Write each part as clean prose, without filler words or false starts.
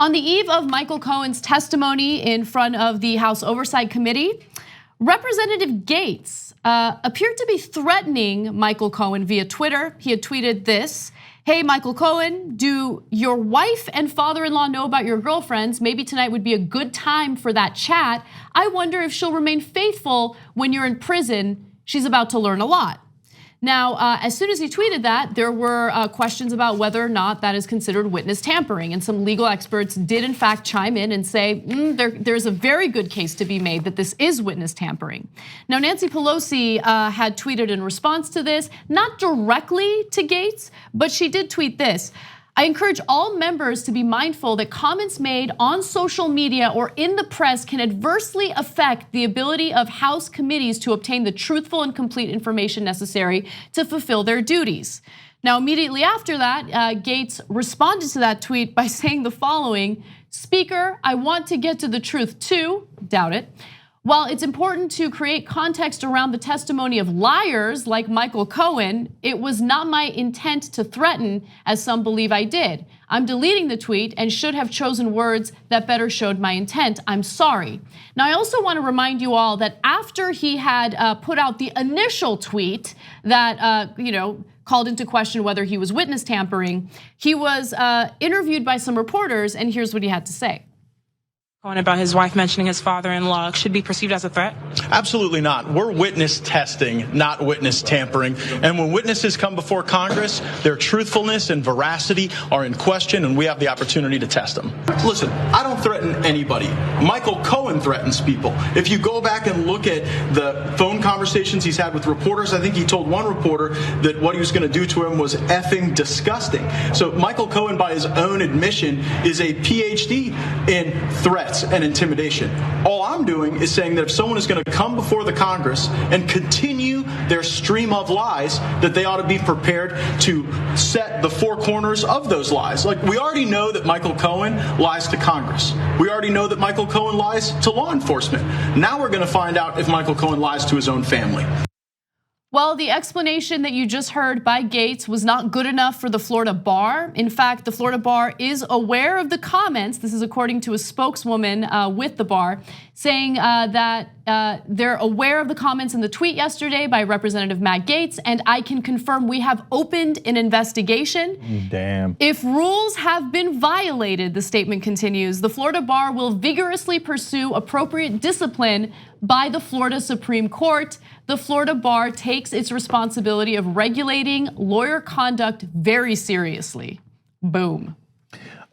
On the eve of Michael Cohen's testimony in front of the House Oversight Committee, Representative Gaetz appeared to be threatening Michael Cohen via Twitter. He had tweeted this: "Hey, Michael Cohen, do your wife and father-in-law know about your girlfriends? Maybe tonight would be a good time for that chat. I wonder if she'll remain faithful when you're in prison. She's about to learn a lot." Now, as soon as he tweeted that, there were questions about whether or not that is considered witness tampering. And some legal experts did in fact chime in and say, there's a very good case to be made that this is witness tampering. Now, Nancy Pelosi had tweeted in response to this, not directly to Gaetz, but she did tweet this: "I encourage all members to be mindful that comments made on social media or in the press can adversely affect the ability of House committees to obtain the truthful and complete information necessary to fulfill their duties." Now, immediately after that, Gaetz responded to that tweet by saying the following: "Speaker, I want to get to the truth too." Doubt it. "While it's important to create context around the testimony of liars like Michael Cohen, it was not my intent to threaten, as some believe I did. I'm deleting the tweet and should have chosen words that better showed my intent. I'm sorry." Now, I also want to remind you all that after he had put out the initial tweet that called into question whether he was witness tampering, he was interviewed by some reporters, and here's what he had to say. Cohen about his wife mentioning his father-in-law should be perceived as a threat? Absolutely not. We're witness testing, not witness tampering. And when witnesses come before Congress, their truthfulness and veracity are in question, and we have the opportunity to test them. Listen, I don't threaten anybody. Michael Cohen threatens people. If you go back and look at the phone conversations he's had with reporters, I think he told one reporter that what he was going to do to him was effing disgusting. So Michael Cohen, by his own admission, is a PhD in threats and intimidation. All I'm doing is saying that if someone is going to come before the Congress and continue their stream of lies, that they ought to be prepared to set the four corners of those lies. Like, we already know that Michael Cohen lies to Congress. We already know that Michael Cohen lies to law enforcement. Now we're going to find out if Michael Cohen lies to his own family. Well, the explanation that you just heard by Gaetz was not good enough for the Florida bar. In fact, the Florida bar is aware of the comments. This is according to a spokeswoman with the bar, saying that they're aware of the comments in the tweet yesterday by Representative Matt Gaetz, and I can confirm we have opened an investigation. Damn. If rules have been violated, the statement continues, the Florida bar will vigorously pursue appropriate discipline by the Florida Supreme Court. The Florida bar takes its responsibility of regulating lawyer conduct very seriously. Boom.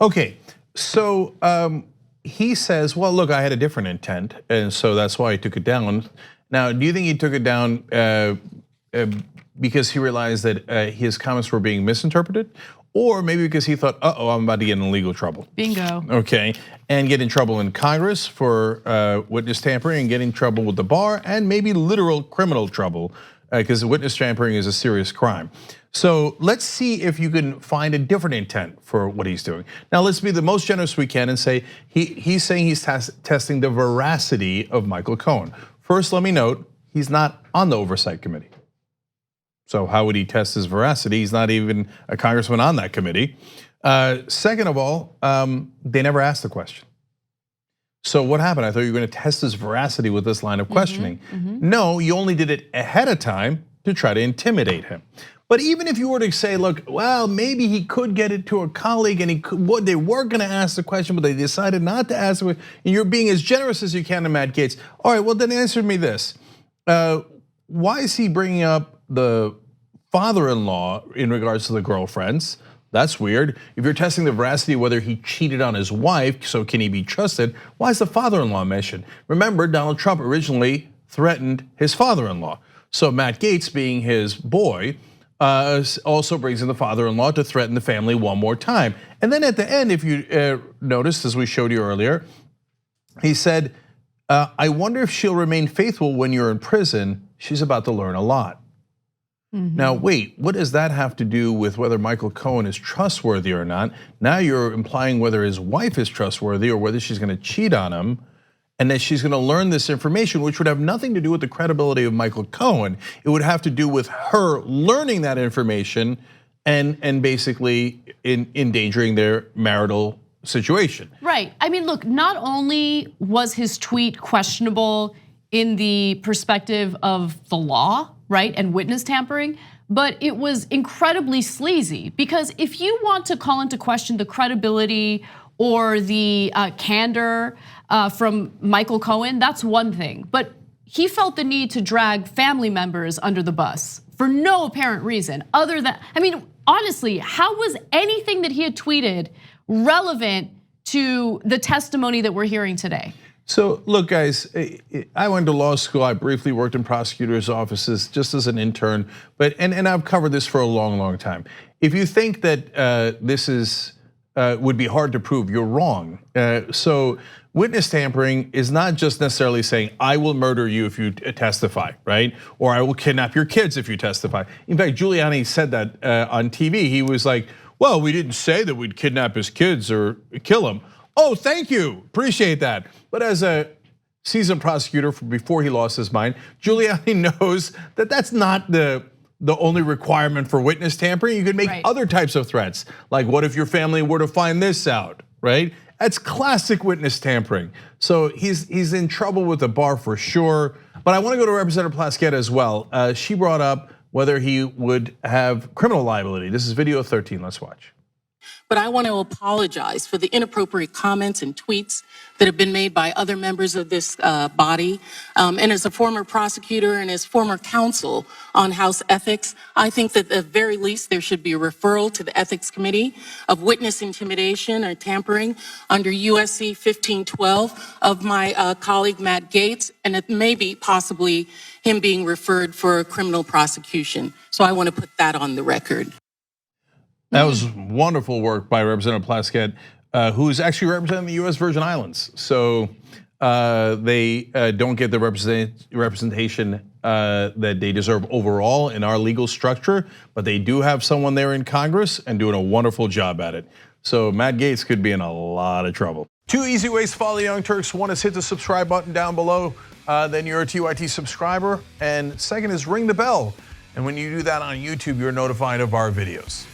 Okay, so he says, well, look, I had a different intent, and so that's why I took it down. Now, do you think he took it down because he realized that his comments were being misinterpreted? Or maybe because he thought, I'm about to get in legal trouble. Bingo. Okay, and get in trouble in Congress for witness tampering, and get in trouble with the bar, and maybe literal criminal trouble, because witness tampering is a serious crime. So let's see if you can find a different intent for what he's doing. Now let's be the most generous we can and say he's saying he's testing the veracity of Michael Cohen. First, let me note, he's not on the Oversight Committee. So how would he test his veracity? He's not even a congressman on that committee. Second of all, they never asked the question. So what happened? I thought you were going to test his veracity with this line of questioning. No, you only did it ahead of time to try to intimidate him. But even if you were to say, look, well, maybe he could get it to a colleague, and they were going to ask the question, but they decided not to ask it, and you're being as generous as you can to Matt Gaetz. All right, well, then answer me this. Why is he bringing up the father-in-law in regards to the girlfriends? That's weird. If you're testing the veracity of whether he cheated on his wife, so can he be trusted? Why is the father-in-law mentioned? Remember, Donald Trump originally threatened his father-in-law. So Matt Gaetz, being his boy, also brings in the father-in-law to threaten the family one more time. And then at the end, if you noticed, as we showed you earlier, he said, I wonder if she'll remain faithful when you're in prison. She's about to learn a lot. Now, wait, what does that have to do with whether Michael Cohen is trustworthy or not? Now you're implying whether his wife is trustworthy or whether she's going to cheat on him, and that she's going to learn this information, which would have nothing to do with the credibility of Michael Cohen. It would have to do with her learning that information and basically endangering their marital situation. Right. I mean, look, not only was his tweet questionable in the perspective of the law, right, and witness tampering, but it was incredibly sleazy, because if you want to call into question the credibility or the candor from Michael Cohen, that's one thing. But he felt the need to drag family members under the bus for no apparent reason other than, I mean, honestly, how was anything that he had tweeted relevant to the testimony that we're hearing today? So look, guys, I went to law school. I briefly worked in prosecutors' offices just as an intern, and I've covered this for a long, long time. If you think that this would be hard to prove, you're wrong. So witness tampering is not just necessarily saying, I will murder you if you testify, right? Or I will kidnap your kids if you testify. In fact, Giuliani said that on TV. He was like, well, we didn't say that we'd kidnap his kids or kill him. Oh, thank you, appreciate that. But as a seasoned prosecutor from before he lost his mind, Giuliani knows that that's not the only requirement for witness tampering. You could make other types of threats, like what if your family were to find this out, right? That's classic witness tampering. So he's in trouble with the bar for sure. But I want to go to Representative Plaskett as well. She brought up whether he would have criminal liability. This is video 13, let's watch. But I want to apologize for the inappropriate comments and tweets that have been made by other members of this body. And as a former prosecutor and as former counsel on House ethics, I think that at the very least there should be a referral to the Ethics Committee of witness intimidation or tampering under USC 1512 of my colleague Matt Gaetz, and it may be possibly him being referred for a criminal prosecution. So I want to put that on the record. That was wonderful work by Representative Plaskett, who is actually representing the US Virgin Islands. So they don't get the representation that they deserve overall in our legal structure, but they do have someone there in Congress and doing a wonderful job at it. So Matt Gaetz could be in a lot of trouble. 2 easy ways to follow the Young Turks. One is hit the subscribe button down below, then you're a TYT subscriber. And second is ring the bell. And when you do that on YouTube, you're notified of our videos.